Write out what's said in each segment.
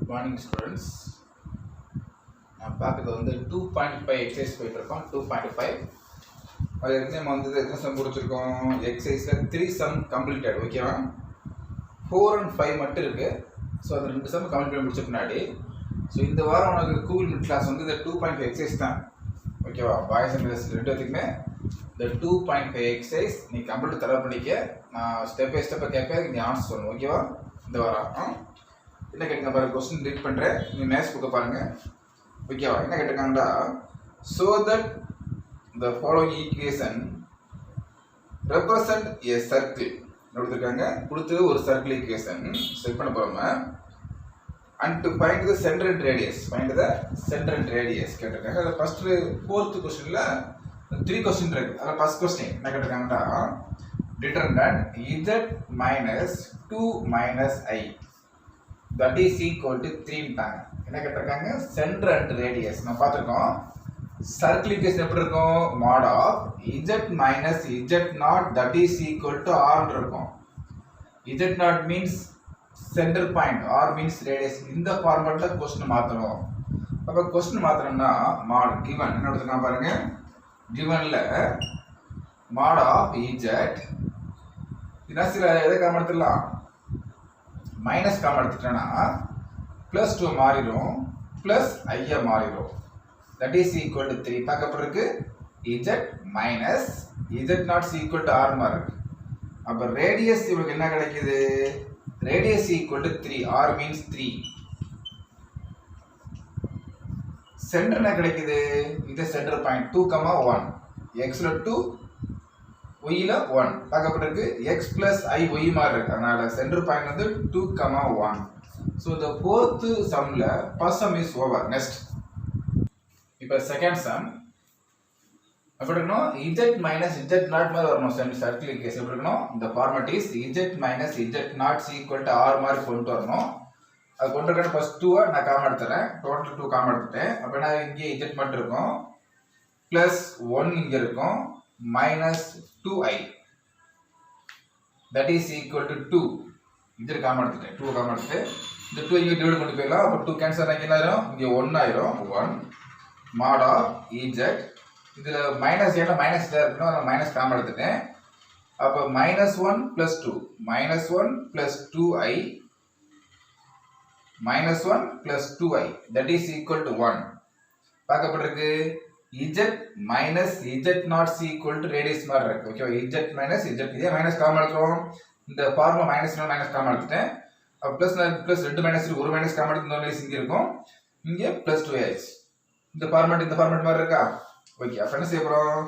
Good morning students. நான் பார்க்குறது வந்து 2.5 எக்ஸசைஸ் போயிட்டுருக்கோம். 2.5 அது நம்ம வந்து எத்தனை சம் முடிச்சிருக்கோம்? எக்ஸசைஸில் 3 சம் கம்ப்ளீட்டட். ஓகேவா? 4 and 5 மட்டும் இருக்குது. ஸோ அந்த 2 சம் கம்ப்ளீட் பண்ணி முடிச்ச பின்னாடி இந்த வாரம் உனக்கு கூகுள் மீட் கிளாஸ் வந்து இந்த 2.5 எக்ஸசைஸ் தான். ஓகேவா? பாய்ஸ் அண்ட் கேர்ள்ஸ் ரெண்டு பேத்துக்குமே இந்த 2.5 எக்ஸசைஸ் நீ கம்ப்ளீட் தர பண்ணிக்க. நான் ஸ்டெப் பை ஸ்டெப்பை கேட்பேன், நீ ஆன்சர் சொல்லணும். ஓகேவா? இந்த வாரம் என்ன கேட்டுங்க பாருங்க, கொஸ்டின் ரீட் பண்ணுறேன், நீ மேத்ஸ் புக்கை பாருங்க. ஓகேவா? என்ன கேட்டிருக்காங்கடா, so that the following equation represent a circle கொடுத்துருக்காங்க. கொடுத்து ஒரு சர்க்கிள் ஈக்குவேஷன் செட் பண்ண போகிறோம். And to find the centre and radius, find the centre and radius கேட்டிருக்காங்க. அதில் ஃபஸ்ட்டு 4th கொஸ்டினில் 3 கொஸ்டின் இருக்குது. அதில் ஃபஸ்ட் கொஸ்டின் என்ன கேட்டிருக்காங்கடா, determinant z minus 2 minus i that is equal to 3ன்ட்டாங்க. என்ன கேட்டிருக்காங்க? சென்டர் அண்ட் ரேடியஸ் நம்ம பார்த்துருக்கோம். சர்க்கிள் ஈக்குவேஷன் எப்படி இருக்கும்? mod of z minus z0 that is equal to r இருக்கும். z0 means center point, r means radius. இந்த ஃபார்மேட்டில் கொஸ்டின் மாற்றணும். அப்போ கொஸ்டின் மாற்றணும்னா mod given என்ன எடுத்துக்கலாம் பாருங்க. givenல mod of z இதெல்லாம் சில எதை காம எடுத்துடலாம், மைனஸ் காம எடுத்துட்டோன்னா ப்ளஸ் 2 மாறிடும், ப்ளஸ் ஐயா மாறிடும். That is equal to 3 பார்க்கப்படுறதுக்கு z minus z0 equal to r மாதிரி இருக்கு. அப்போ ரேடியஸ் இவங்களுக்கு என்ன கிடைக்குது? Radius equal to 3, r means 3. Centre என்ன கிடைக்குது? இது சென்டர் பாயிண்ட் 2, 1 xல 2 ஒய்ல 1 பார்க்கப்பட்டிருக்கு. எக்ஸ் பிளஸ் ஐ ஒய் மாதிரி இருக்கு. அதனால சென்டர் பாயிண்ட் வந்து 2, 1. ஸோ இந்த 4th சம்ல first sum is over. Next இப்போ செகண்ட் சம் எப்படி இருக்கணும்? z மைனஸ் z0 மாதிரி வரணும். சர்க்கிள் கேஸ் எப்படி இருக்கணும்? இந்த format is z minus z0 equal to r மாதிரி கொண்டு வரணும். அது கொண்டு வரணும். ஃபர்ஸ்ட் 2 நான் காம எடுத்துறேன், டோட்டல் 2 காம எடுத்துட்டேன். அப்படின்னா இங்கே z மட்டும் இருக்கும், பிளஸ் 1 இங்கே இருக்கும், minus 2i that is equal to 2. இது காம எடுத்துட்டேன், 2 காம எடுத்துட்டு இந்த 2 இங்கே டிவைட் பண்ணி போயிடலாம். அப்போ 2 கேன்சல் ஆகி என்ன ஆயிரும்? இங்கே 1 ஆயிரும். 1 mod of z. இதில் மைனஸ் ஏன்னா மைனஸ் தான் இருக்கணும், அதனால் மைனஸ் காம எடுத்துட்டேன். அப்போ -1 + 2 -1 + 2i -1 + 2i that is equal to 1 பார்க்கப்பட்டிருக்கு. z minus z0 equal to radius மாதிரி இருக்கு. ஓகேவா? z minus z இதே மைனஸ் காம எடுத்துறோம். இந்த ஃபார்முலா மைனஸ் காம எடுத்துட்டேன். அப்ப பிளஸ் 2 மைனஸ் ஒரு மைனஸ் காம எடுத்து இந்த மைனஸ் இங்க இருக்கும், இங்க பிளஸ் 2 ஆயிடுச்சு. இந்த ஃபார்மேட் மாதிரி இருக்கா? ஓகே. அப்ப என்ன செய்ய போறோம்?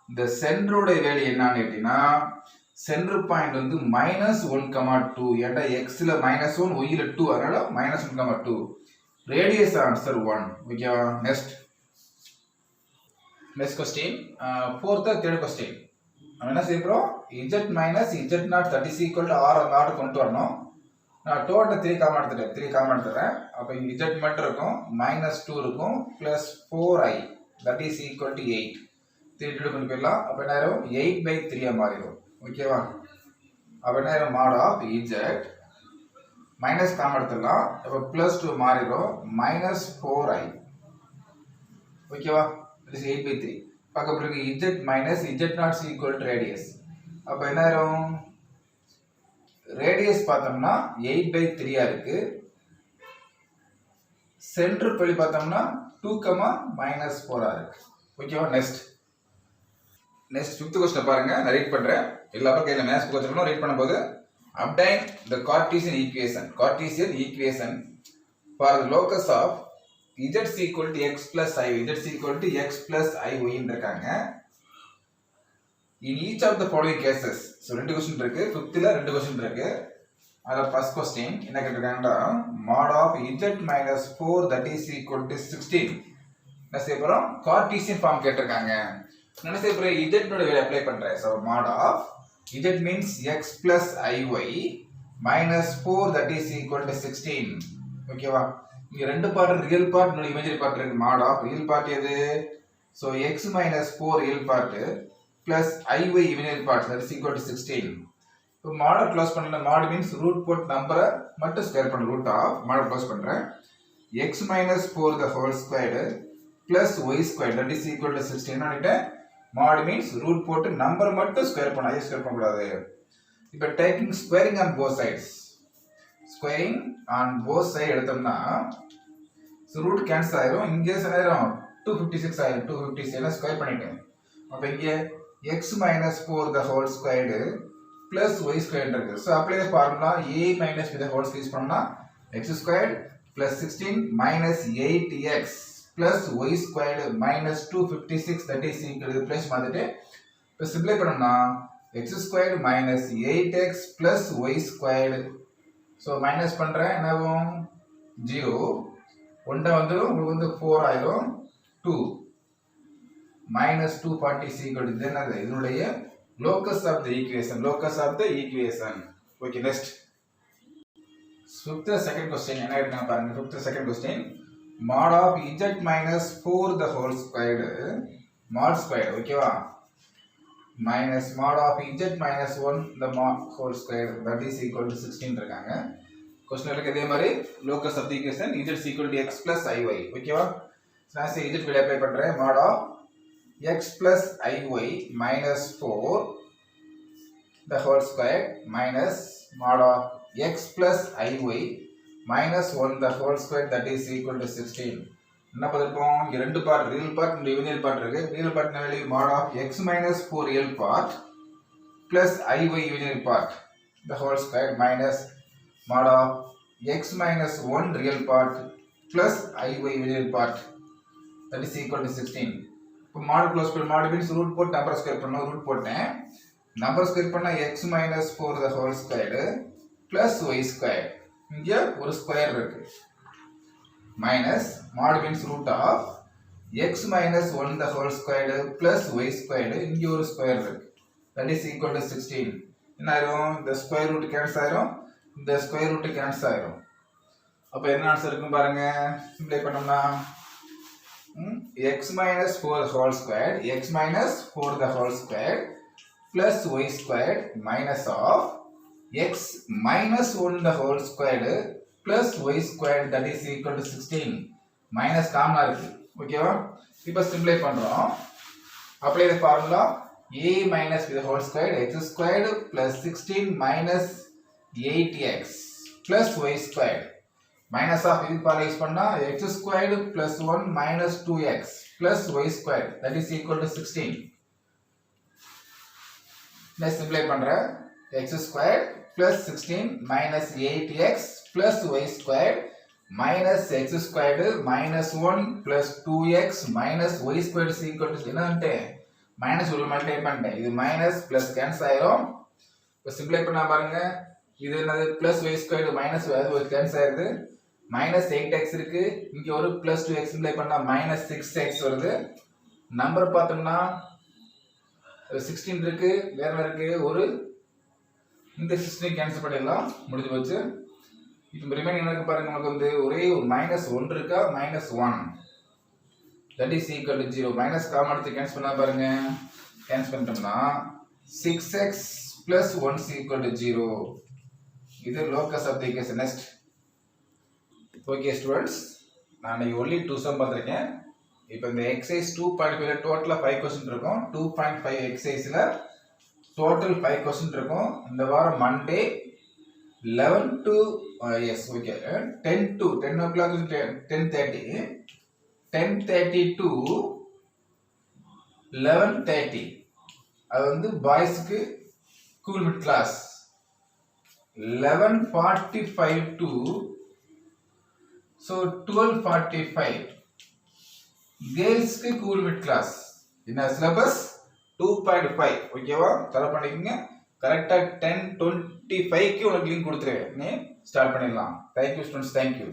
இந்த சென்டரோட வேல்யூ என்னன்னு கேட்டீங்கன்னா, சென்டர் பாயிண்ட் வந்து -1, 2. ஏன்டா xல -1 yல 2, அதனால -1, 2. Radius answer 1. ஓகேவா? Next question 4th and 3rd question நம்ம என்ன செய்ய போறோம்? z minus z0 that is equal to r அந்த ஆர்டர் கொண்டு வரணும். நான் டோட்டல் 3 காம எடுத்துறேன். அப்போ z மட்டும் இருக்கும், -2 இருக்கும், plus 4i that is equal to 8. 3 கொண்டு போயிடலாம். அப்போ என்ன ஆயிரும்? 8/3 மாறிடும். ஓகேவா? அப்போ என்ன ஆயிரும்? mod of z மைனஸ் காம எடுத்துடலாம். அப்போ பிளஸ் 2 மாறிடும், -4i. ஓகேவா? It is 8/3 பார்க்கப்படுறது. z minus z0 equal to radius. அப்போ என்ன ஆயிரும்? ரேடியஸ் பார்த்தோம்னா 8/3 இருக்கு. சென்டர் பள்ளி பார்த்தோம்னா 2, -4 இருக்கு. ஓகேவா? நெக்ஸ்ட் 5th கொஸ்டின் பாருங்க, நான் ரீட் பண்றேன். எல்லா பக்கம் கையில மேத்ஸ் புக் வச்சிருக்கணும். ரீட் பண்ணும்போது obtain the Cartesian equation for the locus of z is equal to x plus i, z is equal to x plus i y இருக்காங்க. in each of the following cases. so 2 question இருக்கு. 5thல 2 question இருக்கு. அதுல first question என்ன கேட்டிருக்காங்கன்னா, mod of z minus 4 that is equal to 16. என்ன செய்ய போறோம்? Cartesian form கேட்டிருக்காங்க. என்ன செய்ய போறேன்? z ஓட வேல்யூ அப்ளை பண்றேன். so mod of z means x plus iy minus 4 that is equal to 16. ஓகேவா? இங்க ரெண்டு பார்ட், ரியல் பார்ட் இன்னொரு இமேஜரி பார்ட் இருக்கு. mod of ரியல் பார்ட் எது? so x minus 4 real part plus iy imagery part that is equal to 16. இப்போ model close பண்ணல. மாட் means root போட்டு நம்பரை மட்டும் ஸ்கொயர் பண்ண ரூட் ஆஃப் மாடல் க்ளோஸ் பண்றேன். x minus 4 the whole squared plus y squared that is equal to 16 ன்னு mod means root போட்டு number மட்டும் ஸ்கொயர் பண்ண ஐ ஸ்கொயர் பண்ண கூடாது. இப்போ taking squaring on both sides. Squaring on both sides எடுத்தோம்னா so root cancel ஆயிரும். இங்க ஆயிரும் 256 ஆயிரும். 256 எல்லாம் ஸ்கொயர் பண்ணிட்டேன். அப்ப இங்க x minus 4 the whole squared plus y squared இருக்கு. So apply the formula a minus b the whole squared பண்ணா x squared plus 16 minus 8x plus y squared minus 256 that is equal to place மாத்திட்டு இப்போ சிம்ப்ளை பண்ணோம்னா x squared minus 8x plus y squared so minus பண்றேன் என்ன ஆகும் 0 ஒன்றை வந்து உங்களுக்கு வந்து 4 ஆயிரும் 2 minus 240 equal to then அது இதனுடைய locus of the equation okay next fifth second question என்ன எடுக்கணும் பாருங்க fifth second question mod of z minus 4 the whole squared mod squared ஓகேவா minus mod of z minus 1 the mod whole squared that is equal to 16 இருக்காங்க question இருக்கு இதே மாதிரி locus of the equation z is equal to x plus iy ஓகேவா நான் z வெளிய apply பண்றேன் mod of x plus iy minus 4 the whole square minus mod of x plus iy minus 1 the whole square that is equal to 16 என்ன பார்ப்போம் இங்க ரெண்டு part real part and imaginary part இருக்கு real part value mod of x minus 4 real part plus iy imaginary part the whole square minus mod of x minus 1 real part plus iy imaginary part that is equal to 16 இப்போ mod close பண்ண mod means root போட்டு number square பண்ணனும் root போட்டேன் number square பண்ணா x minus 4 the whole square plus y square இங்க ஒரு square இருக்கு minus mod means root of x minus 1 the whole square plus y square இங்க ஒரு ஸ்கொயர் இருக்கு that is equal to 16 என்ன ஆயிரும் இந்த ஸ்கொயர் ரூட் கேன்சல் ஆயிரும் இந்த ஸ்கொயர் ரூட் கேன்சல் ஆயிரும் அப்ப என்ன ஆன்சர் இருக்கும் பாருங்க சிம்ப்ளை பண்ணோம்னா x minus 4 the whole square x minus 4 the whole square plus y squared minus of x minus 1 the whole squared plus y squared that is equal to 16 minus காமனா இருக்கு ஓகேவா இப்போ சிம்ப்ளை பண்றோம் apply the formula a minus b the whole squared x squared plus 16 minus 8x plus y squared minus of இது பால use பண்ணா x squared plus 1 minus 2x plus y squared that is equal to 16 next simplify பண்றேன் x squared plus 16 minus 8x plus y squared minus x squared minus 1 plus 2x minus y squared is equal to என்னன்ட்டு minus உள்ள multiply பண்ணிட்டேன் இது minus plus cancel ஆயிரும் இப்போ சிம்ப்ளை பண்ணா பாருங்க இது என்னது plus y squared minus அது cancel ஆயிருது minus 8x இருக்கு இங்க ஒரு plus 2x சிம்ப்ளை பண்ணா minus 6x வருது நம்பர் பார்த்தோம்னா 16 இருக்கு வேற இருக்கு ஒரு இந்த 16 கேன்சல் பண்ணிடலாம் முடிஞ்சு போச்சு இப்போ ரிமைனிங் எனக்கு பாருங்க நமக்கு வந்து ஒரே ஒரு -1 இருக்கா -1 that is equal to 0 minus common எடுத்து கேன்சல் பண்ணா பாருங்க கேன்சல் பண்ணிட்டோம்னா 6x plus 1 is equal to 0 இது locus of the equation next okay students நான் only 2 sum பார்த்திருக்கேன் இப்போ இந்த exercise 2.5 ல டோட்டலா 5 क्वेश्चन இருக்கும் 2.5 exerciseல டோட்டல் 5 क्वेश्चन இருக்கும் இந்த வாரம் Monday 11 to yes okay 10 to 10 o'clock 10:30 10:30 to 11:30 அது வந்து பாய்ஸ்க்கு school mid class 11:45 to so 12:45 கேர்ள்ஸ்க்கு கூல் மிட் கிளாஸ் என்ன சிலபஸ் 2.5 ஓகேவா தர பண்ணிக்கங்க கரெக்ட்டா 10:25 க்கு உங்களுக்கு லிங்க் கொடுத்துறேன் நீ ஸ்டார்ட் பண்ணிடலாம். Thank you students, thank you.